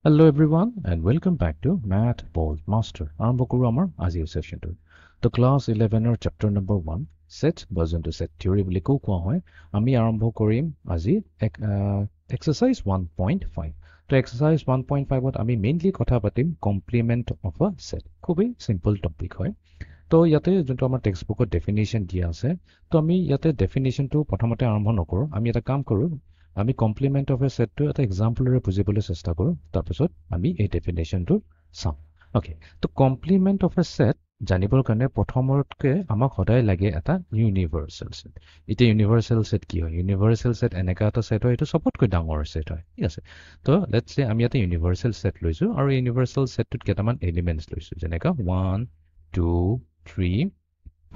Hello everyone and welcome back to Math Bold Master. আৰম্ভ কৰোঁ আমাৰ আজিৰ সেশনটো। তো ক্লাছ 11 চেপ্টাৰ নম্বৰ 1 সেট বা যোনটো সেট থিওৰি বুলি কোৱা হয় আমি আৰম্ভ কৰিম আজি এক্সাৰসাইজ 1.5। তো এক্সাৰসাইজ 1.5ত আমি মেইনলি কথা পাতিম কমপ্লিমেন্ট অফ আ সেট। খুবই সিম্পল টপিক হয়। তো ইয়াতে যোনটো আমাৰ টেক্সট বুকত ডেফিনেশ্যন দিয়া আছে তো আমি ইয়াতে ডেফিনেশ্যনটো প্ৰথমতে আৰম্ভ নকৰোঁ। আমি এটা কাম কৰোঁ, আমি কমপ্লিমেন্ট অফ এ সেটটো এটা এক্সাম্পলৰে বুজিবলৈ চেষ্টা কৰোঁ, তাৰপিছত আমি এই ডেফিনেশ্যনটো চাম। অ'কে, তো কমপ্লিমেন্ট অফ এ সেট জানিবৰ কাৰণে প্ৰথমতকৈ আমাক সদায় লাগে এটা ইউনিভাৰ্চেল সেট। এতিয়া ইউনিভাৰ্চেল সেট কি হয়? ইউনিভাৰ্চেল সেট এনেকুৱা এটা সেট হয়, এইটো চবতকৈ ডাঙৰ সেট হয়, ঠিক আছে। তো লেটছ চে আমি এটা ইউনিভাৰ্চেল সেট লৈছোঁ আৰু ইউনিভাৰ্চেল সেটটোত কেইটামান এলিমেণ্টছ লৈছোঁ, যেনেকুৱা 1 2 3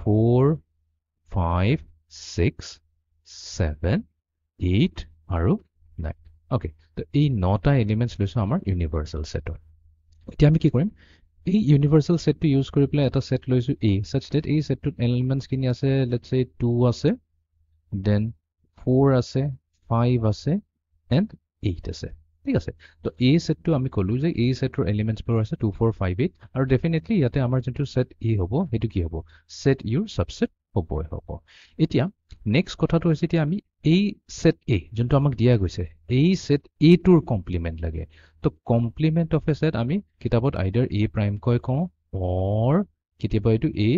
4 5 6 7 8 আৰু 9। অ'কে, তো এই 9টা এলিমেণ্টছ লৈছোঁ আমাৰ ইউনিভাৰ্চেল সেটৰ। এতিয়া আমি কি কৰিম, এই ইউনিভাৰ্চেল সেটটো ইউজ কৰি পেলাই এটা সেট লৈছোঁ এ, such that এই সেটটোত এলিমেণ্টছখিনি আছে, লেটছ চে 2 আছে, দেন 4 আছে, 5 আছে, এণ্ড 8 আছে, ঠিক আছে। তো এই সেটটো আমি ক'লো যে এই সেটৰ এলিমেণ্টছবোৰ আছে 2 4 5 8 আৰু ডেফিনেটলি ইয়াতে আমাৰ যোনটো সেট এ হ'ব সেইটো কি হ'ব, সেট ইউৰ সাবসেট হ'বই হ'ব। এতিয়া নেক্সট কথাটো হৈছে, এতিয়া আমি এই সেট এ যোনটো আমাক দিয়া গৈছে এই সেট এ টোৰ কমপ্লিমেন্ট লাগে। তো কমপ্লিমেন্ট অফ এ সেট আমি কিতাপত আইদাৰ এ প্ৰাইম কৈ কওঁ অৰ কেতিয়াবা এইটো এ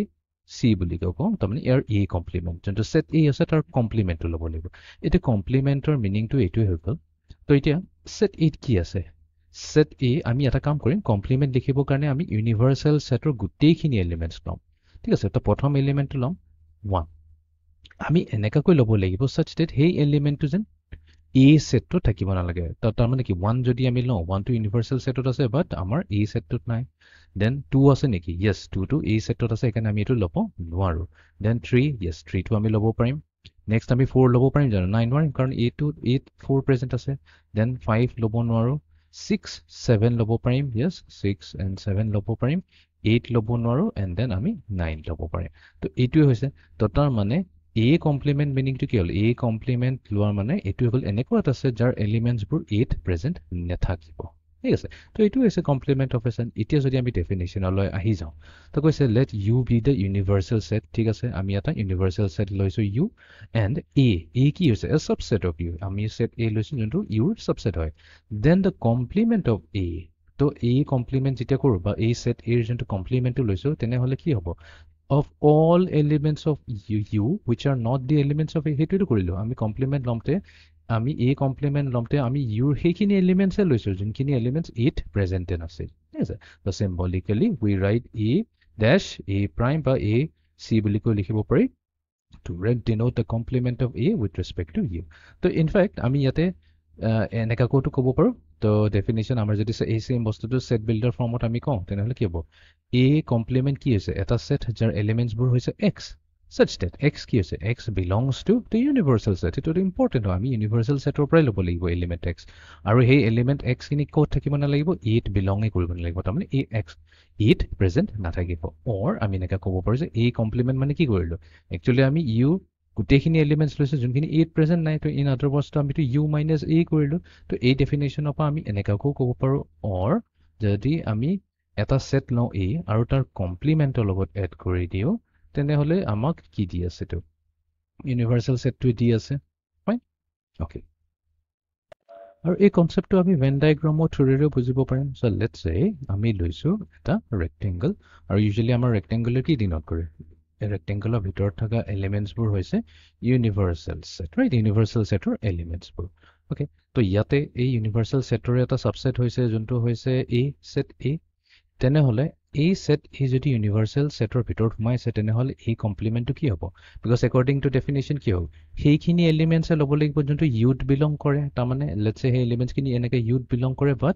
চি বুলি কওঁ, তাৰমানে ইয়াৰ এ কমপ্লিমেন্ট যোনটো সেট এ আছে তাৰ কমপ্লিমেন্টটো ল'ব লাগিব। এতিয়া কমপ্লিমেন্টৰ মিনিংটো এইটোৱে হৈ গ'ল। তো এতিয়া সেট এত কি আছে, সেট এ আমি এটা কাম কৰিম, কমপ্লিমেন্ট লিখিবৰ কাৰণে আমি ইউনিভাৰ্চেল সেটৰ গোটেইখিনি এলিমেণ্টছ ল'ম, ঠিক আছে। তো প্ৰথম এলিমেণ্টটো ল'ম 1। আমি এনেকাকৈ ল'ব লাগিব such that সেই এলিমেণ্টটো যেন এ সেটটো থাকিব নালাগে। তাৰমানে কি 1 যদি আমি লওঁ, 1টো ইউনিভাৰ্চেল সেটত আছে বাট আমাৰ এ সেটটোত নাই। দেন 2 আছে নেকি, য়েছ 2টো এ সেটত আছে, সেইকাৰণে আমি এইটো ল'ব নোৱাৰোঁ। দেন 3, য়েছ 3টো আমি ল'ব পাৰিম। নেক্সট আমি 4 ল'ব পাৰিম জানো, নাই নোৱাৰিম, কাৰণ এত 4 প্ৰেজেণ্ট আছে। দেন 5 ল'ব নোৱাৰোঁ। 6 7 ল'ব পাৰিম, য়েছ 6 এণ্ড 7 ল'ব পাৰিম। 8 ল'ব নোৱাৰোঁ, এণ্ড দেন আমি 9 ল'ব পাৰিম। তো এইটোৱে হৈছে, তো তাৰ মানে এ কমপ্লিমেন্ট মিনিংটো কি হ'ল, এ কমপ্লিমেন্ট লোৱাৰ মানে এইটো হ'ল এনেকুৱা এটা আছে যাৰ এলিমেণ্টছবোৰ এত প্ৰেজেণ্ট নাথাকিব, ঠিক আছে। তো এইটো হৈছে কমপ্লিমেন্ট অফ এ সেট। এতিয়া যদি আমি ডেফিনেশ্যনলৈ আহি যাওঁ, তো কৈছে late U B the universal set, ঠিক আছে। আমি এটা ইউনিভাৰ্চেল সেট লৈছোঁ ইউ, এণ্ড এ কি হৈছে এ সাবসেট অফ ইউ। আমি সেট এ লৈছোঁ যোনটো ইউৰ সাবসেট হয়। দেন দ্য কমপ্লিমেন্ট অফ এ, তো এই কমপ্লিমেন্ট যেতিয়া কৰোঁ বা এই সেট এৰ যোনটো কমপ্লিমেন্টটো লৈছোঁ তেনেহ'লে কি হ'ব, of all elements of u which are not the elements of a, সেইটোৱেতো কৰিলোঁ আমি কমপ্লিমেন্ট লওঁতে, আমি a কমপ্লিমেন্ট লওঁতে আমি ইউৰ সেইখিনি এলিমেণ্টছে লৈছোঁ যোনখিনি এলিমেণ্টছ এত প্ৰেজেণ্টে নাছিল, ঠিক আছে। তো চিম্বলিকেলি উই ৰাইট এ ডেছ এ প্ৰাইম বা এ চি বুলি কৈ লিখিব পাৰি to denote the complement of a with respect to u. তো ইনফেক্ট আমি ইয়াতে এনেকাকৈতো ক'ব পাৰোঁ। তো ডেফিনেশ্যন আমাৰ যদি এই চেম বস্তুটো সেট বিল্ডাৰ ফৰ্মত আমি কওঁ তেনেহ'লে কি হ'ব, এ কমপ্লিমেন্ট কি হৈছে এটা সেট যাৰ এলিমেণ্টছবোৰ হৈছে এক্স, such that এক্স কি হৈছে x belongs to the universal set. এইটো ইম্পৰ্টেণ্ট হয়, আমি ইউনিভাৰ্চেল সেটৰ পৰাই ল'ব লাগিব এলিমেণ্ট এক্স, আৰু সেই এলিমেণ্ট এক্সখিনি ক'ত থাকিব নালাগিব, এত বিলঙে কৰিব নালাগিব, তাৰমানে এই এক্স এত প্ৰেজেণ্ট নাথাকিব। অৰ আমি এনেকৈ ক'ব পাৰোঁ যে এই কমপ্লিমেণ্ট মানে কি কৰিলোঁ, একচুৱেলি আমি ইউ গোটেইখিনি এলিমেণ্টছ লৈছোঁ যোনখিনি এত প্ৰেজেণ্ট নাই, তো ইন আদাৰ ৱৰ্ডছটো আমিতো ইউ মাইনাছ এ কৰিলোঁ। তো এই ডেফিনেশ্যনৰ পৰা আমি এনেকুৱাকৈও ক'ব পাৰোঁ, অৰ যদি আমি এটা সেট লওঁ এ আৰু তাৰ কমপ্লিমেণ্টৰ লগত এড কৰি দিওঁ তেনেহ'লে আমাক কি দি আছে, এইটো ইউনিভাৰ্চেল সেটটোৱে দি আছে, ফাইন। অ'কে, আৰু এই কনচেপ্টটো আমি ভেন ডায়েগ্ৰামৰ থ্ৰুৰেও বুজিব পাৰিম। চ' লেটছ চে আমি লৈছোঁ এটা ৰেক্টেংগল, আৰু ইউজুৱেলি আমাৰ ৰেক্টেংগলে কি ডিনট কৰে, ৰেক্টেংগলৰ ভিতৰত থকা এলিমেণ্টছবোৰ হৈছে ইউনিভাৰ্চেল সেট, ৰাইট, ইউনিভাৰ্চেল সেটৰ এলিমেণ্টছবোৰ। অ'কে, তো ইয়াতে এই ইউনিভাৰ্চেল সেটৰে এটা ছাবছেট হৈছে যোনটো হৈছে এ, সেট এ। তেনেহ'লে এই সেট এ যদি ইউনিভাৰ্চেল সেটৰ ভিতৰত সোমাইছে তেনেহ'লে এই কমপ্লিমেণ্টটো কি হ'ব, বিকজ একৰ্ডিং টু ডেফিনেশ্যন কি হ'ল, সেইখিনি এলিমেণ্টছে ল'ব লাগিব যোনটো ইউত বিলং কৰে। তাৰমানে লেটছ চে সেই এলিমেণ্টছখিনি এনেকৈ ইউত বিলং কৰে বাট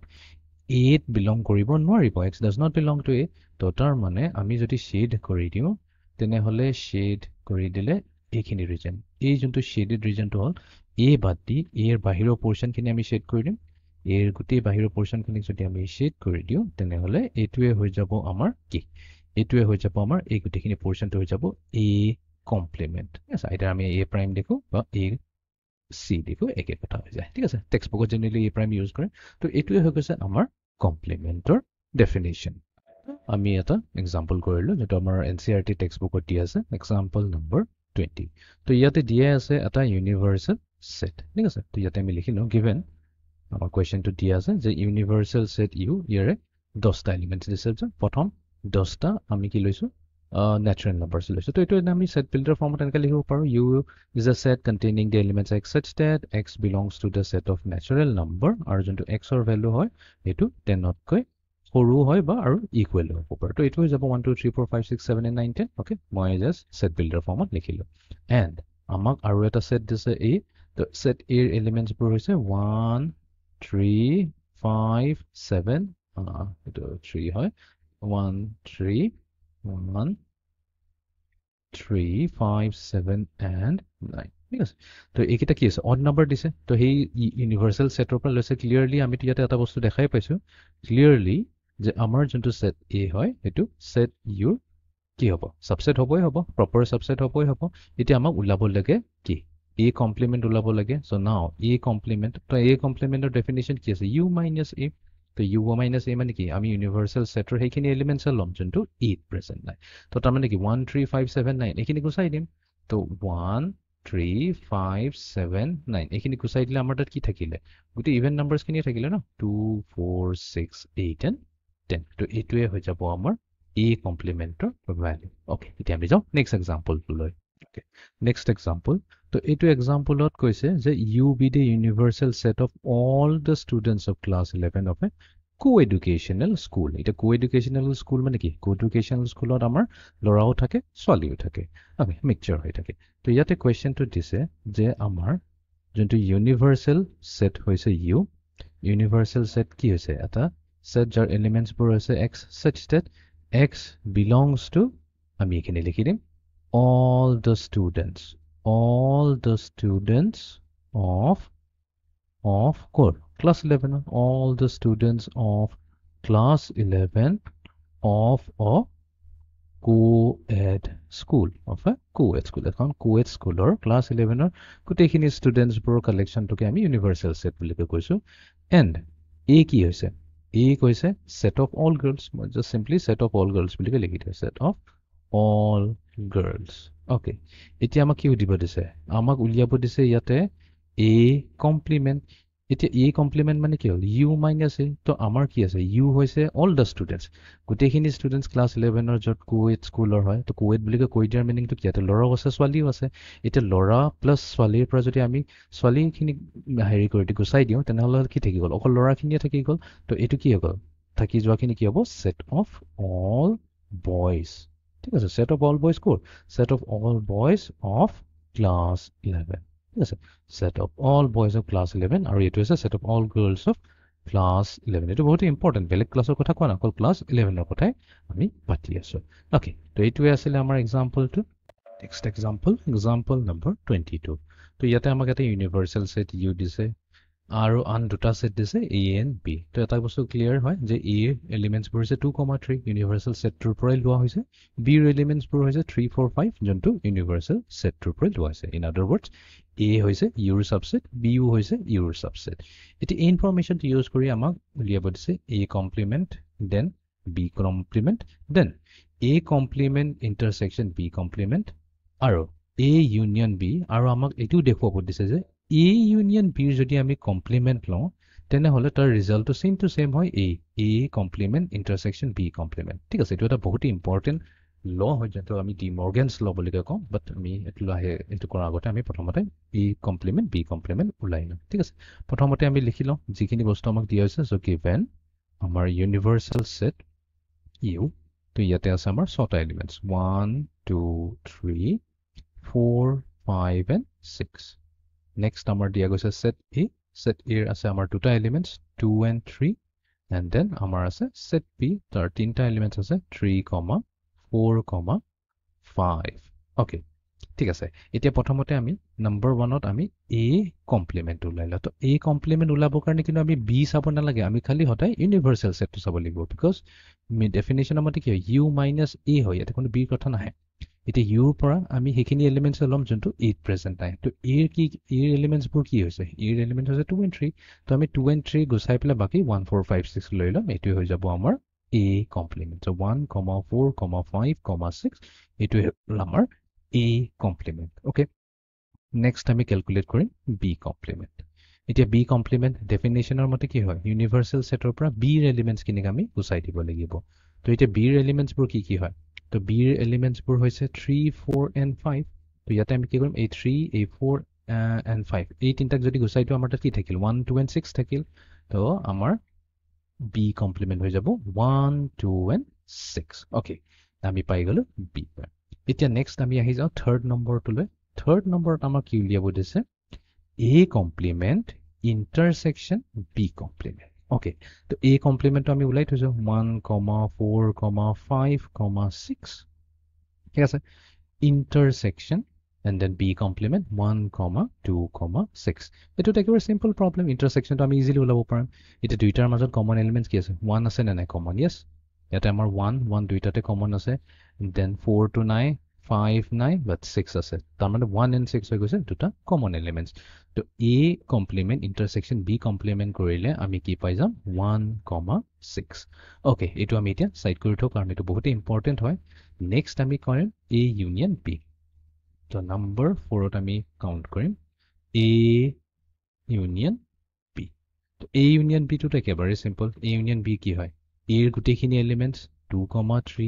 এত বিলং কৰিব নোৱাৰিব, x does not belong to a. তো তাৰ মানে আমি যদি শ্বেড কৰি দিওঁ তেনেহ'লে শ্বেড কৰি দিলে এইখিনি ৰিজন, এই যোনটো শ্বেডেড ৰিজনটো হ'ল এ বাদ দি এৰ বাহিৰৰ পৰ্চনখিনি আমি শ্বেড কৰি দিম। এৰ গোটেই বাহিৰৰ পৰ্চনখিনিক যদি আমি শ্বেড কৰি দিওঁ তেনেহ'লে এইটোৱে হৈ যাব আমাৰ কি, এইটোৱে হৈ যাব আমাৰ এই গোটেইখিনি পৰ্চনটো হৈ যাব এ কমপ্লিমেণ্ট, ঠিক আছে। এতিয়া আমি এ প্ৰাইম দেখোঁ বা এ চি দেখোঁ, একে কথা হৈ যায়, ঠিক আছে। টেক্সট বুকত জেনেৰেলি এ প্ৰাইম ইউজ কৰে। তো এইটোৱে হৈ গৈছে আমাৰ কমপ্লিমেন্টৰ ডেফিনিশ্যন আমি এটা এক্সাম্পল কৰিলোঁ যেটো আমাৰ NCERT টেক্সটবুকত দিয়া আছে এক্সাম্পল নম্বৰ 20 তো ইয়াতে দিয়া আছে এটা ইউনিভাৰ্সেল সেট ঠিক আছে তো ইয়াতে আমি লিখিলোঁ গিভেন আমাৰ কোৱেশ্চনটো দিয়া আছে যে ইউনিভাৰ্সেল সেট ইউ ইয়াৰে 10টা এলিমেন্টছ দিছে যে প্ৰথম 10টা আমি কি লৈছো natural numbers লৈছো তো এটো আমি set builder ফৰ্মত এনেকৈ লিখিব পাৰো u is a set containing the elements x such that x belongs to the set of natural number আৰু যোনটো x ৰ ভ্যালু হয় এটো 10 তকৈ সৰু হয় বা আৰু ইকুৱেল হ'ব পাৰে তো এটো হৈ যাব 1 2 3 4 5 6 7 and 9 10 ওকে মই জাস্ট set builder ফৰ্মত লিখিলো and আমাক আৰু এটা সেট দিছে a তো set a ৰ এলিমেন্টছ বোৰ হৈছে 1 3 5 7 এটো 3 হয় 1 3 1 3 5 7 and 9 ঠিক আছে তো এইকেইটা কি আছে অড নাম্বাৰ দিছে তো সেই ইউনিভাৰ্সেল সেটৰ পৰা লৈছে ক্লিয়াৰলি আমি ইয়াতে এটা বস্তু দেখাই পাইছো ক্লিয়াৰলি যে আমাৰ যোনটো সেট a হয় এটো সেট u কি হ'ব সাবসেট হ'বই হ'ব প্ৰপাৰ সাবসেট হ'বই হ'ব এতিয়া আমাক উলাব লাগে কি a কমপ্লিমেন্ট উলাব লাগে সো নাও a কমপ্লিমেন্ট তো a কমপ্লিমেন্টৰ ডেফিনিশ্যন কি আছে u - a তো u minus a মানে কি আমি ইউনিভাৰ্সেল সেটৰ হেখিনি এলিমেন্টছ লম যোনটো e প্ৰেজেন্ট নাই তো তাৰ মানে কি 1 3 5 7 9 এখিনি গুছাই দিম তো 1 3 5 7 9 এখিনি গুছাই দিলে আমাৰ তাত কি থাকিলে গুটি ইভেন নাম্বাৰছ খিনি থাকিলে ন 2 4 6 8 and 10 তো এটোৱে হৈ যাব আমাৰ a কমপ্লিমেন্টৰ ভ্যালু ওকে এতিয়া আমি যাও নেক্সট এক্সাম্পলটো লৈ ওকে নেক্সট এক্সাম্পল তো এটো এক্সাম্পলত কৈছে যে u be the universal set of all the students of class 11 of a co-educational school এটা co-educational school মানে কি co-educational schoolত আমাৰ লৰাও থাকে ছোৱালীও থাকে ওকে মিক্সচাৰ হৈ থাকে তো ইয়াতে কোৱেশ্চনটো দিছে যে আমাৰ যোনটো ইউনিভাৰ্সেল সেট হৈছে u ইউনিভাৰ্সেল সেট কি হৈছে এটা সেট যাৰ এলিমেন্টছ বোৰ হৈছে x such that x belongs to আমি এখানে লিখি দিম all the students of core class 11 all the students of class 11 of a co-ed school এখন co-ed school or class 11 or গোটেইখিনি students বোৰ collection toke আমি universal set বুলি কৈছো and a কি হৈছে a কৈছে set of all girls just simply set of all girls বুলি লিখি দিছো set of all girls okay এতিয়া আমাক কি দিব দিছে আমাক উলিয়াব দিছে ইয়াতে a complement এতিয়া a complement মানে কি হ'ল u minus a তো আমাৰ কি আছে u হৈছে all the students গোটেইখিনি students class 11 ৰ যত co-ed স্কুলৰ হয় তো co-ed বুলি কৈ দিয়াৰ মিনিং তো কি আছে লৰা আছে ছোৱালীও আছে এতিয়া লৰা প্লাস ছোৱালীৰ পৰা যদি আমি ছোৱালীখিনি হেৰি কৰি দি গুছাই দিও তেনেহলে কি থাকি গল অকল লৰাখিনিয়ে থাকি গল তো এটো কি হ'ল থাকি যোৱাখিনি কি হ'ব set of all boys ঠিক আছে set of all boys core set of all boys of class 11 ঠিক আছে set of all boys of class 11 আৰু এটো আছে set of all girls of class 11 এটো বহুত ইম্পৰ্টেন্ট বেলেগ ক্লাছৰ কথা কোৱা না অকল class 11 ৰ কথাই আমি পাতি আছো ওকে তো এইটোৱে আছিল আমাৰ এক্সাম্পলটো নেক্সট এক্সাম্পল নম্বৰ 22 তো ইয়াতে আমাক এটা ইউনিভাৰ্সেল সেট u দিছে আৰু আন দুটা সেট দিছে a and b তো এটা বস্তু ক্লিয়াৰ হয় যে a এলিমেন্টছ বোৰ হৈছে 2, 3 ইউনিভাৰ্সেল সেটৰ পৰাই লোৱা হৈছে b ৰ এলিমেন্টছ বোৰ হৈছে 3 4 5 যোনটো ইউনিভাৰ্সেল সেটৰ পৰাই লোৱা হৈছে ইন আদাৰ ওয়াৰ্ডছ a হৈছে u ৰ সাবসেট b হৈছে u ৰ সাবসেট এটি ইনফৰমেশনটো ইউজ কৰি আমাক উলিয়াব দিছে a complement then b complement then a complement intersection b complement আৰু a ইউনিয়ন b আৰু আমাক এটো দেখুৱাব দিছে যে a ইউনিয়ন b যদি আমি কমপ্লিমেন্ট লওঁ তেনেহলে তাৰ ৰিজাল্টটো সেম টু সেম হয় a complement intersection b complement ঠিক আছে এটো এটা বহুত ইম্পৰ্টেন্ট ল হয় যেটো আমি ডি মৰ্গানছ ল বুলি কওঁ বাট আমি এটো লাহে এটো কৰাৰ আগতে আমি প্ৰথমতে a কমপ্লিমেন্ট b কমপ্লিমেন্ট উলাই লওঁ ঠিক আছে প্ৰথমতে আমি লিখি লওঁ যিখিনি বস্তু আমাক দিয়া হৈছে সো গিভেন আমাৰ ইউনিভাৰ্সেল সেট u তো ইয়াতে আছে আমাৰ 6টা এলিমেন্টছ 1 2 3 4 5 and 6 next আমাৰ দিয়া গৈছে set a ৰ আছে আমাৰ দুটা এলিমেন্টছ 2 and 3 and then আমাৰ আছে set b তাৰ তিনটা এলিমেন্টছ আছে 3, 4, 5 okay ঠিক আছে এতিয়া প্ৰথমতে আমি নম্বৰ 1 ত আমি a কমপ্লিমেন্ট উলাইলা তো a কমপ্লিমেন্ট উলাবৰ কাৰণে কিন্তু আমি b চাব নালাগে আমি খালি হতাই ইউনিভাৰ্সেল সেটটো চাব লাগিব বিকজ মি ডেফিনিশ্যনৰ মতে কি u - a হয় এটা কোনো b কথা নাহে এতিয়া ইউৰ পৰা আমি সেইখিনি এলিমেণ্টছ ল'ম যোনটো 8 প্ৰেজেণ্ট নাই তো এৰ কি এৰ এলিমেণ্টছবোৰ কি হৈছে এৰ এলিমেণ্ট হৈছে 2 and 3 তো আমি 2 and 3 গুচাই পেলাই বাকি 1 4 5 6 লৈ ল'ম এইটোৱে হৈ যাব আমাৰ a complement so 1 4 5 6 এইটোৱে হ'ল আমাৰ a complement okay next আমি ক্যালকুলেট কৰিম b complement এতিয়া b complement ডেফিনেশনৰ মতে কি হয় ইউনিভাৰ্সাল সেটৰ পৰা b ৰ এলিমেণ্টছ কিনিক আমি গুচাই দিব লাগিব তো এতিয়া b ৰ এলিমেণ্টছবোৰ কি হয় তো b ৰ এলিমেণ্টছবোৰ হৈছে 3 4 and 5 তো ইয়াতে আমি কি কৰিম এই 3 এই 4 and 5 এই তিনটাক যদি গুচাই দিও আমাৰ তাত কি থাকিল 1 2 and 6 থাকিল তো আমাৰ b complement হৈ যাব 1 2 and 6 okay আমি পাই গলো b এতিয়া নেক্সট আমি আহি যাও থাৰ্ড নম্বৰটোলৈ থাৰ্ড নম্বৰত আমাৰ কি উলিয়াব দিছে a complement intersection b complement okay তো a complement আমি উলাই থৈছো 1 4 5 6 ঠিক আছে intersection and then b complement 1 2 6 এটো একেবাৰে সিম্পল প্ৰবলেম ইন্টাৰসেকশন তো আমি ইজিলি উলাব পাৰিম এটা দুইটাৰ মাজত কমন এলিমেন্টছ কি আছে 1 আছে নে নাই কমন yes ইয়াতে আমাৰ 1 দুইটাতে কমন আছে then 4 to 9 5 9 but 6 আছে তাৰ মানে 1 and 6 হৈ গৈছে দুটা কমন এলিমেন্টছ তো a complement intersection b complement কৰিলে আমি কি পাই যাম 1 6 okay এটো আমি এতিয়া সাইড কৰি থও কাৰণ এটো বহুত ইম্পৰ্টেন্ট হয় নেক্সট আমি কৰিম a union b তো নাম্বাৰ 4 ত আমি কাউন্ট কৰিম a union b তো a union b টো একেবাৰে সিম্পল a union b কি হয় a এর গুটেখিনি এলিমেন্টস 2 3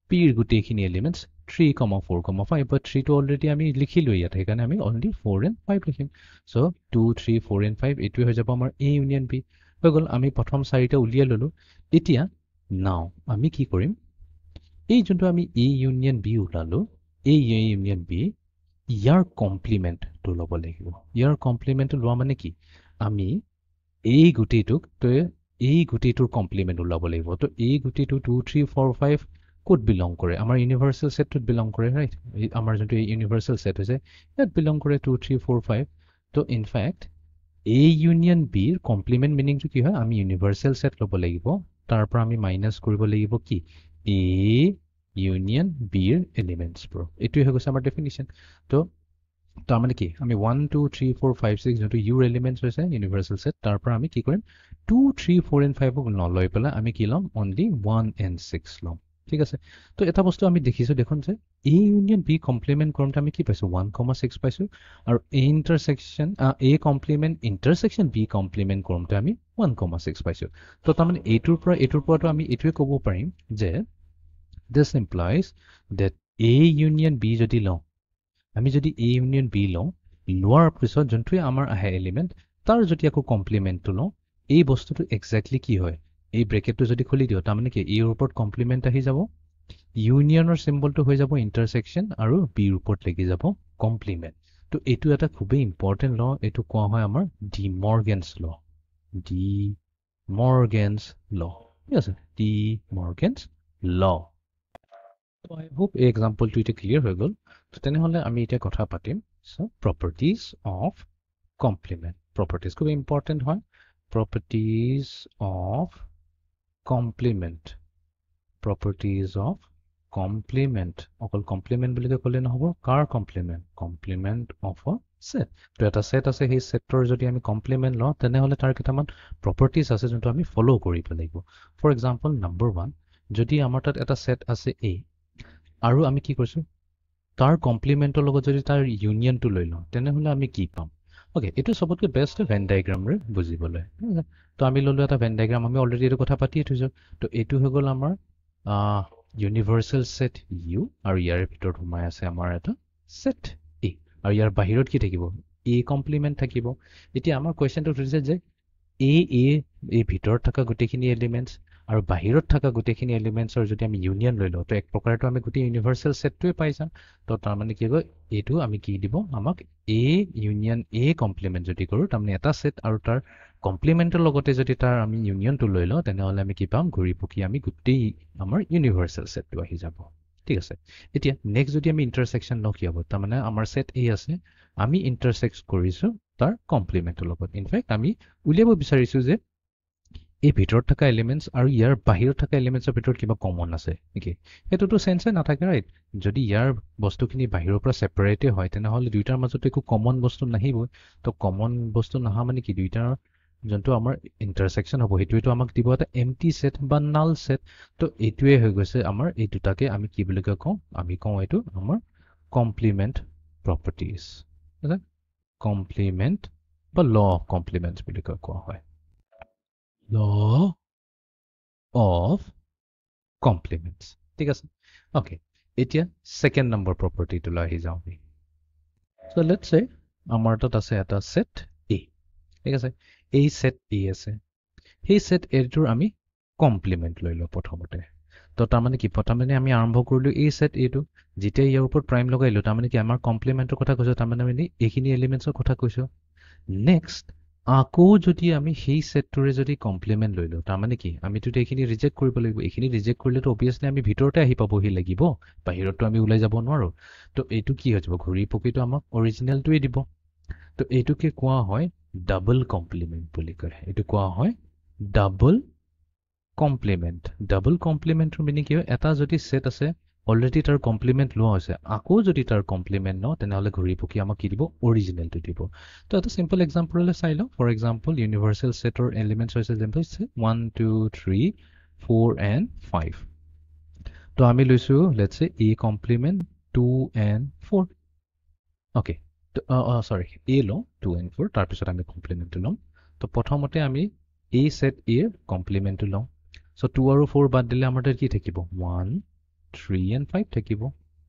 b এর গুটেখিনি এলিমেন্টস 3 4 5 but 3 টো অলৰেডি আমি লিখিলো ইয়াত সেইকাৰণে আমি only 4 and 5 লিখিম so 2 3 4 and 5 এটো হৈ যাব আমাৰ a union b হৈ গল আমি প্ৰথম চাৰিটা উলিয়াই ললো এতিয়া নাও আমি কি কৰিম এই যোনটো আমি a union b উলালো a union b ইয়াৰ কমপ্লিমেন্ট তো লব লাগিব ইয়াৰ কমপ্লিমেন্ট লোৱা মানে কি আমি এই গুটিটোক তো এই গুটিটোৰ কমপ্লিমেন্ট উলাব লাগিব তো এই গুটিটো 2 3 4 5 কোড বিলং কৰে আমাৰ ইউনিভাৰ্সাল সেটটোত বিলং কৰে ৰাইট আমাৰ যোনটো ইউনিভাৰ্সাল সেট হৈছে ইয়াত বিলং কৰে 2 3 4 5 তো in fact a union b ৰ কমপ্লিমেন্ট মিনিংটো কি হয় আমি ইউনিভাৰ্সাল সেট লব লাগিব তাৰ পৰা আমি মাইনাস কৰিব লাগিব কি a union b ৰ এলিমেন্টস বোৰ এটোই হৈ গৈছে আমাৰ ডেফিনিশন তো তাৰ মানে কি আমি 1 2 3 4 5 6 যোনটো u এলিমেন্টস হৈছে ইউনিভাৰ্সাল সেট তাৰ পৰা আমি কি কৰিম 2 3 4 and 5 ক নলৈ পেলা আমি কি লম only 1 and 6 লম ঠিক আছে তো এটা বস্তু আমি দেখিছো দেখোন যে a union b কমপ্লিমেন্ট কৰোঁতে আমি কি পাইছো 1 6 পাইছো আৰু a intersection a complement intersection b complement কৰোঁতে আমি 1 6 পাইছো তো তাৰ মানে এটোৰ পৰাটো আমি এটোৱে ক'ব পাৰিম যে this implies that a union b যদি লওঁ আমি যদি a union b লওঁ লোৱাৰ পিছত যোনটোৱে আমাৰ আহে এলিমেন্ট তাৰ যদি আকৌ কমপ্লিমেন্টটো লওঁ এই বস্তুটো এক্স্যাক্টলি কি হয় এই ব্ৰেকেটটো যদি খুলি দিও তাৰ মানে কি a ৰ ওপৰত কমপ্লিমেন্ট আহি যাব ইউনিয়নৰ সিম্বলটো হৈ যাব ইন্টাৰসেকশন আৰু b ৰ ওপৰত লাগি যাব কমপ্লিমেন্ট তো এটো এটা খুবই ইম্পৰ্টেন্ট ল এটো কোৱা হয় আমাৰ ডি মৰ্গেনছ ল ডি মৰ্গেনছ ল ঠিক আছে ডি মৰ্গেনছ ল So I hope এই এক্সাম্পলটো এটা ক্লিয়াৰ হৈ গল তো তেনেহলে আমি এটা কথা পাতিম so properties of complement properties খুব ইম্পৰ্টেন্ট হয় properties of complement properties of complement অকল কমপ্লিমেন্ট বুলি ক'লে নহব কাৰ complement complement of a set তো এটা সেট আছে সেই সেটৰ যদি আমি কমপ্লিমেন্ট লওঁ তেনেহলে তাৰ কেইটামান প্ৰপাৰ্টিজ আছে যোনটো আমি ফলো কৰিব লাগিব ফৰ এক্সাম্পল নম্বৰ 1 যদি আমাৰ তাত এটা সেট আছে a আৰু আমি কি কৰিছো তাৰ কমপ্লিমেন্টৰ লগত যদি তাৰ ইউনিয়নটো লৈ লওঁ তেনেহলে আমি কি পাম ওকে এটো সবতকৈ বেষ্ট ভেন ডায়াগ্ৰাম ৰে বুজিবলৈ তো আমি ললো এটা ভেন ডায়াগ্ৰাম আমি অলৰেডি এটো কথা পাতিয়ে থৈছো তো এটো হৈ গল আমাৰ ইউনিভাৰ্সাল সেট u আৰু ইয়াৰ ভিতৰত সোমাই আছে আমাৰ এটা সেট a আৰু ইয়াৰ বাহিৰত কি থাকিব a কমপ্লিমেন্ট থাকিব এতিয়া আমাৰ কোৱেশ্চনটো উঠিছে যে a ভিতৰত থকা গুটেখিনি এলিমেন্টস আৰু বাহিৰত থকা গুটেখিনি এলিমেন্টছৰ যদি আমি ইউনিয়ন লৈ লওঁ তো এক প্ৰকাৰটো আমি গুটে ইউনিভাৰ্সাল সেটটোৱে পাই যাম তো তাৰ মানে কি হয় এটো আমি কি দিব আমাক a ইউনিয়ন a কমপ্লিমেন্ট যদি কৰো তাৰ মানে এটা সেট আৰু তাৰ কমপ্লিমেন্টৰ লগতে যদি তাৰ আমি ইউনিয়নটো লৈ লওঁ তেনেহলে আমি কি পাম ঘূৰি পকি আমি গুটেই আমাৰ ইউনিভাৰ্সাল সেটটো আহি যাব ঠিক আছে এতিয়া নেক্সট যদি আমি ইন্টাৰসেকশন লওঁ কি হ'ব তাৰ মানে আমাৰ সেট a আছে আমি ইন্টাৰসেক্ট কৰিছো তাৰ কমপ্লিমেন্টৰ লগত ইনফ্যাক্ট আমি উলিয়াব বিচাৰিছো যে এই ভিতৰত থকা এলিমেণ্টছ আৰু ইয়াৰ বাহিৰত থকা এলিমেণ্টছৰ ভিতৰত কিবা কমন আছে নেকি সেইটোতো চেঞ্চে নাথাকে ৰাইট যদি ইয়াৰ বস্তুখিনি বাহিৰৰ পৰা ছেপাৰেটে হয় তেনেহ'লে দুইটাৰ মাজত একো কমন বস্তু নাহিবই তো কমন বস্তু নহা মানে কি দুইটাৰ যোনটো আমাৰ ইণ্টাৰছেকশ্যন হ'ব সেইটোৱেতো আমাক দিব এটা এমটি ছেট বা নাল ছেট তো এইটোৱে হৈ গৈছে আমাৰ এই দুটাকে আমি কি বুলি কওঁ আমি কওঁ এইটো আমাৰ কমপ্লিমেণ্ট প্ৰপাৰ্টিজ কমপ্লিমেণ্ট বা ল অফ কমপ্লিমেণ্টছ বুলি কোৱা হয় law of complements ঠিক আছে okay এতিয়া second number property to লৈ যাওঁ আমি so let's say আমাৰ তাত আছে এটা set A ঠিক আছে এই set A আছে সেই set A টোৰ আমি complement লৈ লওঁ প্ৰথমতে তো তাৰমানে কি প্ৰথমতে আমি আৰম্ভ কৰিলো এই set A টো যেতিয়া ইয়াৰ ওপৰত প্ৰাইম লগাইলো তাৰমানে কি আমাৰ কমপ্লিমেণ্টৰ কথা কৈছো তাৰমানে আমি এইখিনি এলিমেণ্টছৰ কথা কৈছো নেক্সট আকৌ যদি আমি সেই সেটটোৰে যদি কমপ্লিমেণ্ট লৈ লওঁ তাৰমানে কি আমিতো এইখিনি ৰিজেক্ট কৰিব লাগিব এইখিনি ৰিজেক্ট কৰিলেতো অবভিয়াছলি আমি ভিতৰতে আহি পাবহি লাগিব বাহিৰতো আমি ওলাই যাব নোৱাৰো তো এইটো কি হৈ যাব ঘূৰি পকিটো আমাক অৰিজিনেলটোৱে দিব তো এইটোকে কোৱা হয় ডাবল কমপ্লিমেণ্ট বুলি কয় এইটো কোৱা হয় ডাবল কমপ্লিমেণ্টৰ মিনিং কি হয় এটা যদি সেট আছে অলৰেডি তাৰ কমপ্লিমেণ্ট লোৱা হৈছে আকৌ যদি তাৰ কমপ্লিমেণ্ট ন তেনেহ'লে ঘূৰি পকি আমাক কি দিব অৰিজিনেলটো দিব তো এটা সিম্পল এক্সাম্পললৈ চাই লওঁ ফৰ এক্সাম্পল ইউনিভাৰ্চেল ছেটৰ এলিমেণ্টছ হৈছে যেনে 1 2 3 4 and 5 তো আমি লৈছোঁ লেটছ সে A কমপ্লিমেণ্ট 2 and 4 অ'কে সৰি A লওঁ 2 and 4 তাৰপিছত আমি কমপ্লিমেণ্টটো ল'ম তো প্ৰথমতে আমি এই ছেট Aৰ কমপ্লিমেণ্টটো লওঁ চ' 2 আৰু 4 বাদ দিলে আমাৰ তাত কি থাকিব 1 3 and 5 থাকিব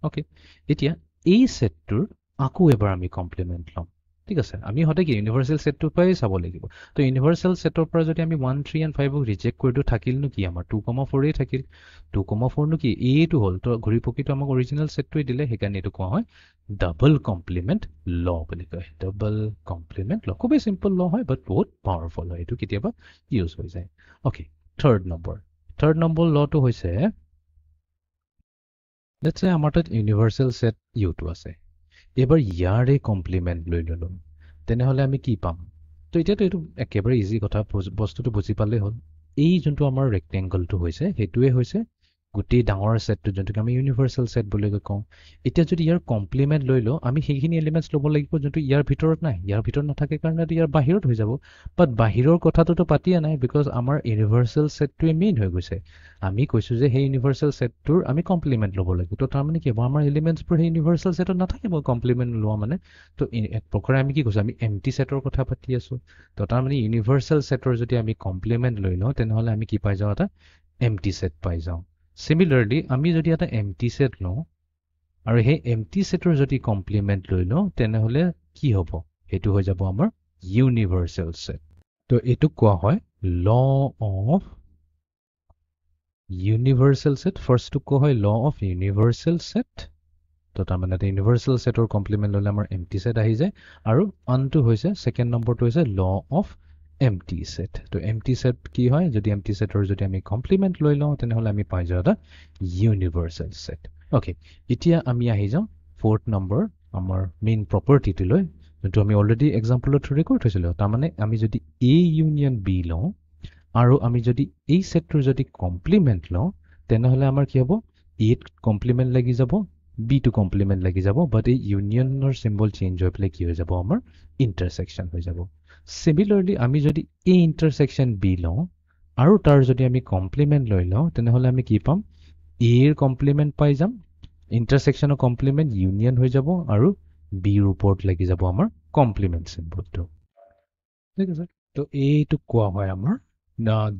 ওকে এতিয়া এই সেটটোৰ আকৌ এবাৰ আমি কমপ্লিমেণ্ট ল'ম ঠিক আছে আমি হতে কি ইউনিভাৰ্চেল সেটটোৰ পৰাই চাব লাগিব তো ইউনিভাৰ্চেল সেটৰ পৰা যদি আমি 1 3 and 5 ক ৰিজেক্ট কৰিটো থাকিলনো কি আমাৰ 2,4 থাকিল 2,4 নো কি এইটো হ'ল তো ঘূৰি পকিটো আমাক অৰিজিনেল সেটটোৱে দিলে সেইকাৰণে এইটো কোৱা হয় ডাবল কমপ্লিমেণ্ট ল বুলি কয় ডাবল কমপ্লিমেণ্ট ল খুবেই চিম্পল ল হয় বাট বহুত পাৱাৰফুল হয় এইটো কেতিয়াবা ইউজ হৈ যায় ওকে থাৰ্ড নম্বৰ লটো হৈছে let's say আমাৰ তাত ইউনিভাৰ্চেল সেট ইউটো আছে এবাৰ ইয়াৰে কমপ্লিমেণ্ট লৈ ললো তেনেহ'লে আমি কি পাম তো এতিয়াতো এইটো একেবাৰে ইজি কথা বস্তুটো বুজি পালে হ'ল এই যোনটো আমাৰ ৰেক্টেংগলটো হৈছে সেইটোৱে হৈছে গোটেই ডাঙৰ সেটটো যোনটোক আমি ইউনিভাৰ্চেল সেট বুলি কওঁ এতিয়া যদি ইয়াৰ কমপ্লিমেণ্ট লৈ লওঁ আমি সেইখিনি এলিমেণ্টছ ল'ব লাগিব যোনটো ইয়াৰ ভিতৰত নাই ইয়াৰ ভিতৰত নাথাকে কাৰণে ইয়াৰ বাহিৰত হৈ যাব বাট বাহিৰৰ কথাটোতো পাতিয়ে নাই বিকজ আমাৰ ইউনিভাৰ্চেল সেটটোৱে মেইন হৈ গৈছে আমি কৈছোঁ যে সেই ইউনিভাৰ্চেল সেটটোৰ আমি কমপ্লিমেণ্ট ল'ব লাগিব তো তাৰমানে কি হ'ব আমাৰ এলিমেণ্টছবোৰ সেই ইউনিভাৰ্চেল সেটত নাথাকিব কমপ্লিমেণ্ট লোৱা মানে তো এক প্ৰকাৰে আমি কি কৈছোঁ আমি এমটি সেটৰ কথা পাতি আছোঁ তো তাৰমানে ইউনিভাৰ্চেল সেটৰ যদি আমি কমপ্লিমেণ্ট লৈ লওঁ তেনেহ'লে আমি কি পাই যাওঁ এটা এমটি সেট পাই যাওঁ Similarly, আমি যদি এটা এমটি সেট লওঁ আৰু সেই এমটি সেটৰ যদি কমপ্লিমেণ্ট লৈ লওঁ তেনেহ'লে কি হ'ব সেইটো হৈ যাব আমাৰ ইউনিভাৰ্চেল সেট তো এইটো কোৱা হয় ল অফ ইউনিভাৰ্চেল সেট ফাৰ্ষ্টটো কোৱা হয় ল অফ ইউনিভাৰ্চেল সেট তো তাৰমানে এটা ইউনিভাৰ্চেল সেটৰ কমপ্লিমেণ্ট ল'লে আমাৰ এমটি সেট আহি যায় আৰু আনটো হৈছে ছেকেণ্ড নম্বৰটো হৈছে ল অফ এমটি সেট তো এমটি সেট কি হয় যদি এমটি সেটৰ যদি আমি কমপ্লিমেণ্ট লৈ লওঁ তেনেহ'লে আমি পাই যাওঁ এটা ইউনিভাৰ্চেল সেট ওকে এতিয়া আমি আহি যাওঁ ফ'ৰ্থ নম্বৰ আমাৰ মেইন প্ৰপাৰ্টিটোলৈ যোনটো আমি অলৰেডি এক্সাম্পলৰ থ্ৰুৰে কৰি থৈছিলোঁ তাৰমানে আমি যদি A ইউনিয়ন B লওঁ আৰু আমি যদি এই সেটটোৰ যদি কমপ্লিমেণ্ট লওঁ তেনেহ'লে আমাৰ কি হ'ব A কমপ্লিমেণ্ট লাগি যাব B টো কমপ্লিমেণ্ট লাগি যাব বাট এই ইউনিয়নৰ চিম্বল চেঞ্জ হৈ পেলাই কি হৈ যাব আমাৰ ইণ্টাৰছেকশ্যন হৈ যাব Similarly, আমি যদি A intersection B লওঁ আৰু তাৰ যদি আমি কমপ্লিমেণ্ট লৈ লওঁ তেনেহ'লে আমি কি পাম A ৰ কমপ্লিমেণ্ট পাই যাম ইণ্টাৰছেকশ্যনৰ কমপ্লিমেণ্ট ইউনিয়ন হৈ যাব আৰু B ৰ ওপৰত লাগি যাব আমাৰ কমপ্লিমেণ্ট চিম্বলটো ঠিক আছে তো এইটো কোৱা হয় আমাৰ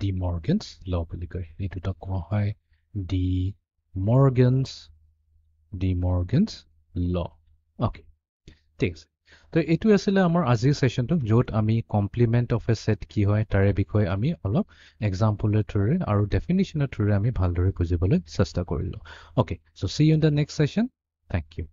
ডি মৰ্গেনছ ল বুলি কয় এইটো কোৱা হয় ডি মৰ্গেনছ ল অ'কে ঠিক আছে তো এইটো আছিলে আমাৰ আজিৰ সেশনটো য'ত আমি কমপ্লিমেণ্ট অফ এ সেট কি হয় তাৰে বিষয়ে আমি অলপ এক্সাম্পলৰ থ্ৰুৰে আৰু ডেফিনিশ্যনৰ থ্ৰুৰে আমি ভালদৰে বুজিবলৈ চেষ্টা কৰিলোঁ okay so' see you in the next session thank U